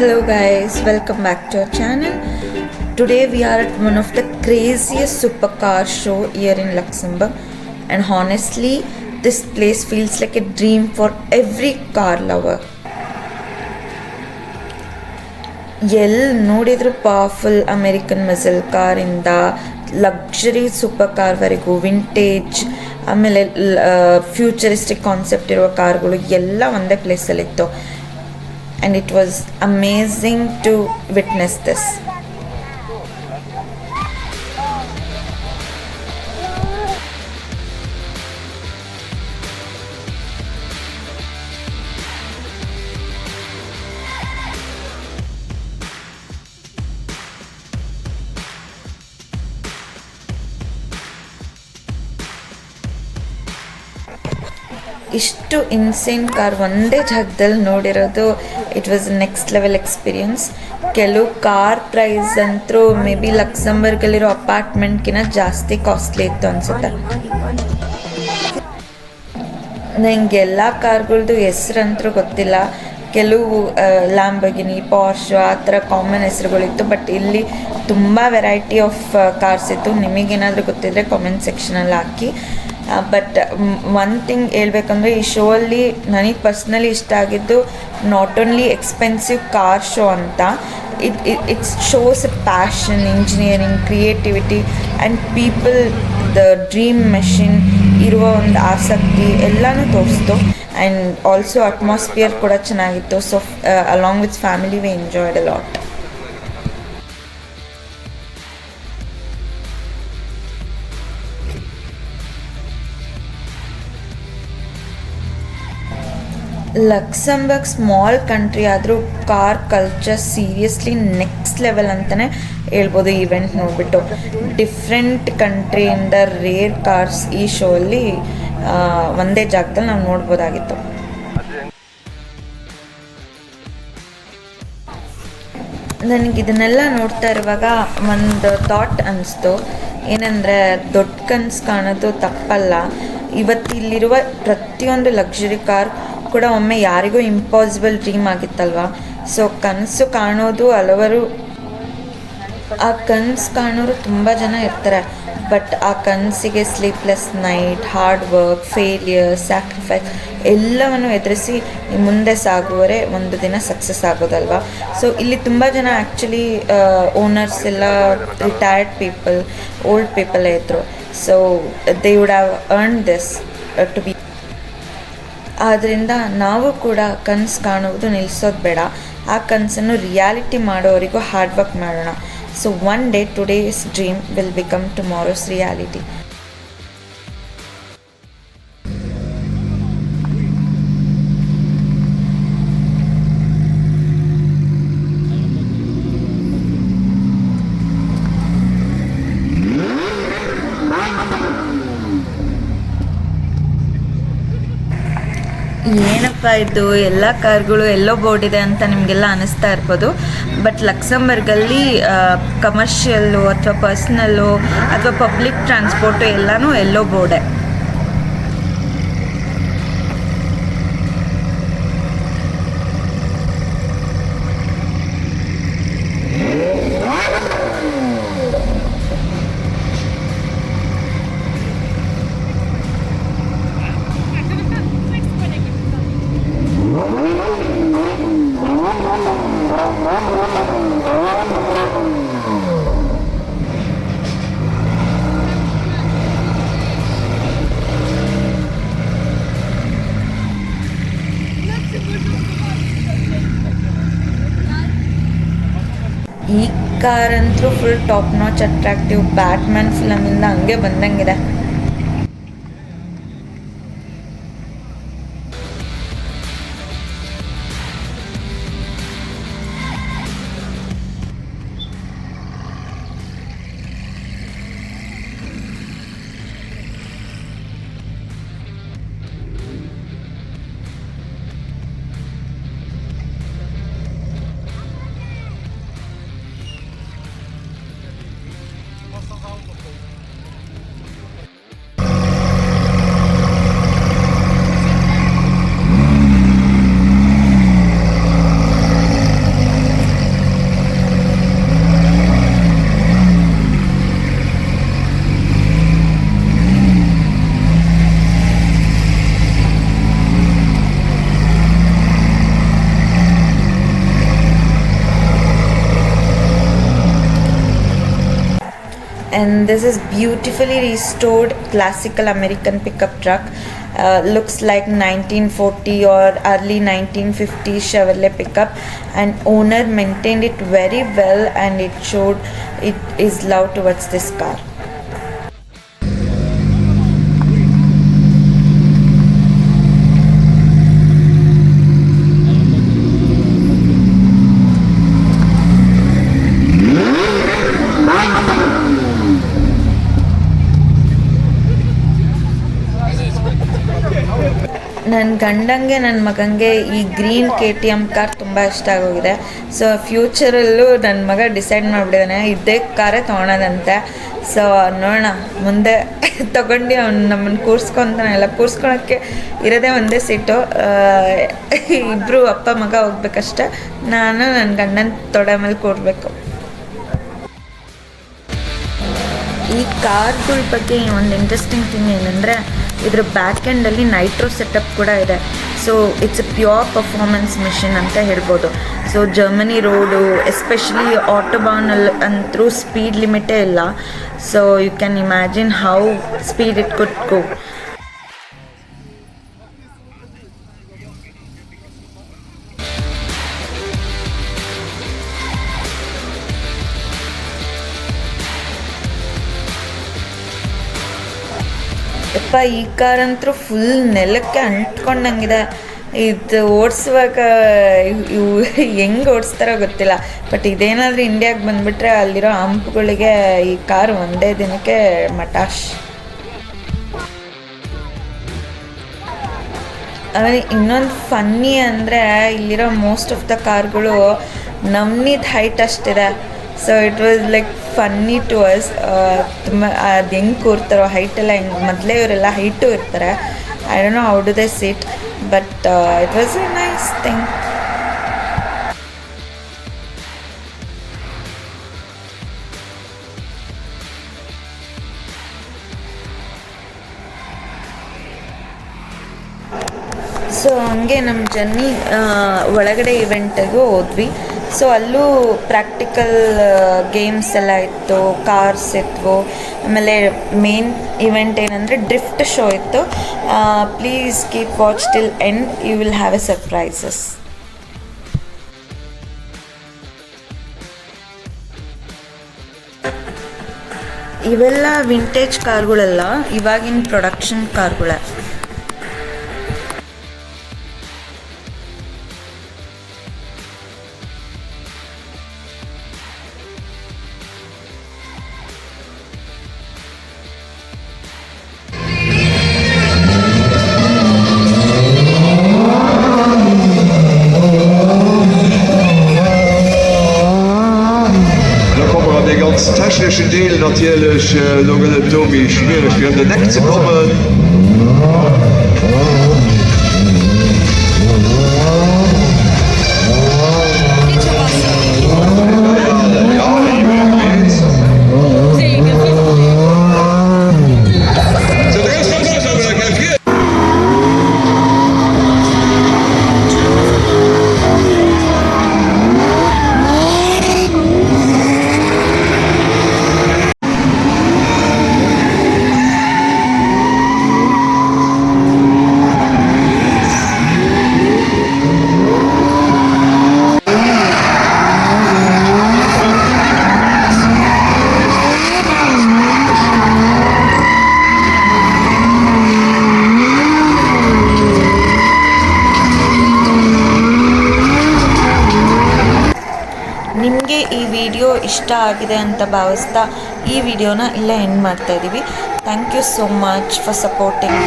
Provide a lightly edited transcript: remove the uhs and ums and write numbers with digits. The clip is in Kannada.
Hello guys, welcome back to our channel. Today we are at one of the craziest supercar show here in Luxembourg, and honestly this place feels like a dream for every car lover. ಎಲ್ಲಿ ನೋಡಿದ್ರು ಪವರ್ಫುಲ್ ಅಮೇರಿಕನ್ ಮಸಲ್ ಕಾರಿಂದ ಲಕ್ಸುರಿ ಸೂಪರ್ ಕಾರ್ವರೆಗೂ ವಿಂಟೇಜ್ ಆಮೇಲೆ ಫ್ಯೂಚರಿಸ್ಟಿಕ್ ಕಾನ್ಸೆಪ್ಟ್ ಇರುವ ಕಾರ್ಗಳು ಎಲ್ಲ ಒಂದೇ ಪ್ಲೇಸಲ್ಲಿತ್ತು. And it was amazing to witness this. ಇಷ್ಟು ಇನ್ಸೇನ್ ಕಾರ್ ಒಂದೇ ಜಾಗದಲ್ಲಿ ನೋಡಿರೋದು it was next level experience. ಕೆಲವು ಕಾರ್ ಪ್ರೈಸ್ ಅಂತೂ ಮೇ ಬಿ ಲಕ್ಸಂಬರ್ಗಲ್ಲಿರೋ ಅಪಾರ್ಟ್ಮೆಂಟ್ಗಿಂತ ಜಾಸ್ತಿ ಕಾಸ್ಟ್ಲಿ ಇತ್ತು ಅನಿಸುತ್ತೆ. ನನಗೆ ಎಲ್ಲ ಕಾರ್ಗಳ್ದು ಹೆಸ್ರಂತೂ ಗೊತ್ತಿಲ್ಲ. ಕೆಲವು ಲ್ಯಾಂಬರ್ಗಿನಿ, ಪಾರ್ಶ್ ಆ ಥರ ಕಾಮನ್ ಹೆಸರುಗಳಿತ್ತು. ಬಟ್ ಇಲ್ಲಿ ತುಂಬ ವೆರೈಟಿ ಆಫ್ ಕಾರ್ಸ್ ಇತ್ತು. ನಿಮಗೇನಾದರೂ ಗೊತ್ತಿದ್ದರೆ ಕಾಮೆಂಟ್ ಸೆಕ್ಷನಲ್ಲಿ ಹಾಕಿ. ಬಟ್ ಒನ್ ಥಿಂಗ್ ಹೇಳ್ಬೇಕಂದ್ರೆ ಈ ಶೋ ಅಲ್ಲಿ ನನಗೆ ಪರ್ಸ್ನಲಿ ಇಷ್ಟ ಆಗಿದ್ದು not only expensive car show ಅಂತ, it shows a passion, engineering, creativity and people the dream machine ಇರುವ ಒಂದು ಆಸಕ್ತಿ ಎಲ್ಲನೂ ತೋರಿಸ್ತು. ಆ್ಯಂಡ್ ಆಲ್ಸೋ ಅಟ್ಮಾಸ್ಫಿಯರ್ ಕೂಡ ಚೆನ್ನಾಗಿತ್ತು. So along with family we enjoyed a lot. Luxembourg small country ಆದರೂ car culture seriously next level ಅಂತಲೇ ಹೇಳ್ಬೋದು. ಈವೆಂಟ್ ನೋಡಿಬಿಟ್ಟು ಡಿಫ್ರೆಂಟ್ ಕಂಟ್ರಿಯಿಂದ ರೇರ್ ಕಾರ್ಸ್ ಈ ಶೋ ಅಲ್ಲಿ ಒಂದೇ ಜಾಗದಲ್ಲಿ ನಾವು ನೋಡ್ಬೋದಾಗಿತ್ತು. ನನಗಿದನ್ನೆಲ್ಲ ನೋಡ್ತಾ ಇರುವಾಗ ಒಂದು ಥಾಟ್ ಅನ್ನಿಸ್ತು. ಏನಂದರೆ ದೊಡ್ಡ ಕನಸು ಕಾಣೋದು ತಪ್ಪಲ್ಲ. ಇವತ್ತಿಲ್ಲಿರುವ ಪ್ರತಿಯೊಂದು ಲಕ್ಸುರಿ ಕಾರ್ ಕೂಡ ಒಮ್ಮೆ ಯಾರಿಗೂ ಇಂಪಾಸಿಬಲ್ ಡ್ರೀಮ್ ಆಗಿತ್ತಲ್ವ. ಸೊ ಕನಸು ಕಾಣೋದು ಹಲವರು, ಆ ಕನಸು ಕಾಣೋರು ತುಂಬ ಜನ ಇರ್ತಾರೆ. ಬಟ್ ಆ ಕನಸಿಗೆ sleepless night, hard work, failure, sacrifice ಎಲ್ಲವನ್ನು ಎದುರಿಸಿ ಮುಂದೆ ಸಾಗುವರೆ ಒಂದು ದಿನ ಸಕ್ಸಸ್ ಆಗೋದಲ್ವ. ಸೊ ಇಲ್ಲಿ ತುಂಬ ಜನ ಆ್ಯಕ್ಚುಲಿ ಓನರ್ಸ್ ಎಲ್ಲ ರಿಟೈರ್ಡ್ ಪೀಪಲ್, ಓಲ್ಡ್ ಪೀಪಲೇ ಇದ್ದರು. So they would have earn this to be. ಆದ್ದರಿಂದ ನಾವು ಕೂಡ ಕನಸು ಕಾಣುವುದು ನಿಲ್ಲಿಸೋದು ಬೇಡ. ಆ ಕನಸನ್ನು ರಿಯಾಲಿಟಿ ಮಾಡೋವರಿಗೂ ಹಾರ್ಡ್ ವರ್ಕ್ ಮಾಡೋಣ. So one day today's dream will become tomorrow's reality. ಏನಪ್ಪ ಇದು ಎಲ್ಲ ಕಾರ್ಗಳು ಎಲ್ಲೋ ಬೋರ್ಡ್ ಇದೆ ಅಂತ ನಿಮಗೆಲ್ಲ ಅನ್ನಿಸ್ತಾ ಇರ್ಬೋದು. ಬಟ್ ಲಕ್ಸಂಬರ್ಗಲ್ಲಿ ಕಮರ್ಷಿಯಲ್ಲು ಅಥವಾ ಪರ್ಸ್ನಲ್ಲು ಅಥವಾ ಪಬ್ಲಿಕ್ ಟ್ರಾನ್ಸ್ಪೋರ್ಟು ಎಲ್ಲನೂ ಎಲ್ಲೋ ಬೋರ್ಡೆ. ಈ ಕಾರ್ ಅಂತೂ full top notch attractive. Batman ಫಿಲಮಿಂದ ಹಂಗೆ ಬಂದಂಗಿದೆ. and this is beautifully restored classical American pickup truck. Looks like 1940 or early 1950 Chevrolet pickup, and owner maintained it very well, and it showed it is love towards this car. ನನ್ನ ಗಂಡಂಗೆ ನನ್ನ ಮಗನಿಗೆ ಈ ಗ್ರೀನ್ KTM ಕಾರ್ ತುಂಬ ಇಷ್ಟ ಆಗೋಗಿದೆ. ಸೊ ಫ್ಯೂಚರಲ್ಲೂ ನನ್ನ ಮಗ ಡಿಸೈಡ್ ಮಾಡಿಬಿಟ್ಟಿದ್ದಾನೆ ಇದೇ ಕಾರೇ ತೊಗೊಳೋದಂತೆ. ಸೊ ನೋಡೋಣ ಮುಂದೆ ತೊಗೊಂಡು ಅವ್ನು ನಮ್ಮನ್ನು ಕೂರಿಸ್ಕೊತಾನೆಲ್ಲ. ಕೂರಿಸ್ಕೊಳಕ್ಕೆ ಇರೋದೇ ಒಂದೇ ಸೀಟು, ಇಬ್ಬರು ಅಪ್ಪ ಮಗ ಹೋಗ್ಬೇಕಷ್ಟೆ. ನಾನು ನನ್ನ ಗಂಡನ ತೊಡೆ ಮೇಲೆ ಕೂರಬೇಕು. ಈ ಕಾರ್ಗಳ ಬಗ್ಗೆ ಒಂದು ಇಂಟ್ರೆಸ್ಟಿಂಗ್ ಥಿಂಗ್ ಏನಂದರೆ ಇದ್ರ ಬ್ಯಾಕ್ ಎಂಡಲ್ಲಿ ನೈಟ್ರೋ ಸೆಟಪ್ ಕೂಡ ಇದೆ. So it's a pure performance machine ಅಂತ ಹೇಳ್ಬೋದು. ಸೊ ಜರ್ಮನಿ ರೋಡು ಎಸ್ಪೆಷಲಿ ಆಟೋಬಾನಲ್ಲಿ ಅಂತೂ ಸ್ಪೀಡ್ ಲಿಮಿಟೇ ಇಲ್ಲ. So you can imagine how speed it could go. ಯಪ್ಪ ಈ ಕಾರ್ ಅಂತೂ ಫುಲ್ ನೆಲಕ್ಕೆ ಅಂಟ್ಕೊಂಡಂಗಿದೆ. ಇದು ಓಡಿಸುವಾಗ ಇವು ಹೆಂಗೆ ಓಡಿಸ್ತಾರೋ ಗೊತ್ತಿಲ್ಲ. ಬಟ್ ಇದೇನಾದರೂ ಇಂಡಿಯಾಗೆ ಬಂದುಬಿಟ್ರೆ ಅಲ್ಲಿರೋ ಹಂಪ್ಗಳಿಗೆ ಈ ಕಾರ್ ಒಂದೇ ದಿನಕ್ಕೆ ಮಟಾಶ್. ಆಮೇಲೆ ಇನ್ನೊಂದು ಫನ್ನಿ ಅಂದರೆ ಇಲ್ಲಿರೋ ಮೋಸ್ಟ್ ಆಫ್ ದ ಕಾರ್ಗಳು ನಮ್ನಿದ ಹೈಟ್ ಅಷ್ಟಿದೆ. So it was like funny to us. ತುಂಬ ಅದು ಹೆಂಗೆ ಕೂರ್ತಾರೋ ಹೈಟೆಲ್ಲ ಹೆಂಗೆ, ಮೊದಲೇ ಇವರೆಲ್ಲ ಹೈಟು ಇರ್ತಾರೆ. I don't know how do they sit, but it was A nice thing. So ಹಂಗೆ ನಮ್ಮ ಜರ್ನಿ ಒಳಗಡೆ ಇವೆಂಟಿಗೂ ಹೋದ್ವಿ. ಸೊ ಅಲ್ಲೂ ಪ್ರಾಕ್ಟಿಕಲ್ ಗೇಮ್ಸ್ ಎಲ್ಲ ಇತ್ತು, ಕಾರ್ಸ್ ಇತ್ತು. ಆಮೇಲೆ ಮೇನ್ ಇವೆಂಟ್ ಏನಂದರೆ ಡ್ರಿಫ್ಟ್ ಶೋ ಇತ್ತು. Please keep watch till end, you will have a surprises. ಇವೆಲ್ಲ ವಿಂಟೇಜ್ ಕಾರ್ಗಳಲ್ಲ, ಇವಾಗಿನ ಪ್ರೊಡಕ್ಷನ್ ಕಾರ್ಗಳೇ. Technischen Deal natürlich Tommy schwierig für den Neck zu kommen. ನಿಮಗೆ ಈ ವಿಡಿಯೋ ಇಷ್ಟ ಆಗಿದೆ ಅಂತ ಭಾವಿಸ್ತಾ ಈ ವಿಡಿಯೋನ ಇಲ್ಲೇ ಎಂಡ್ ಮಾಡ್ತಾ ಇದ್ದೀವಿ. Thank you so much for supporting.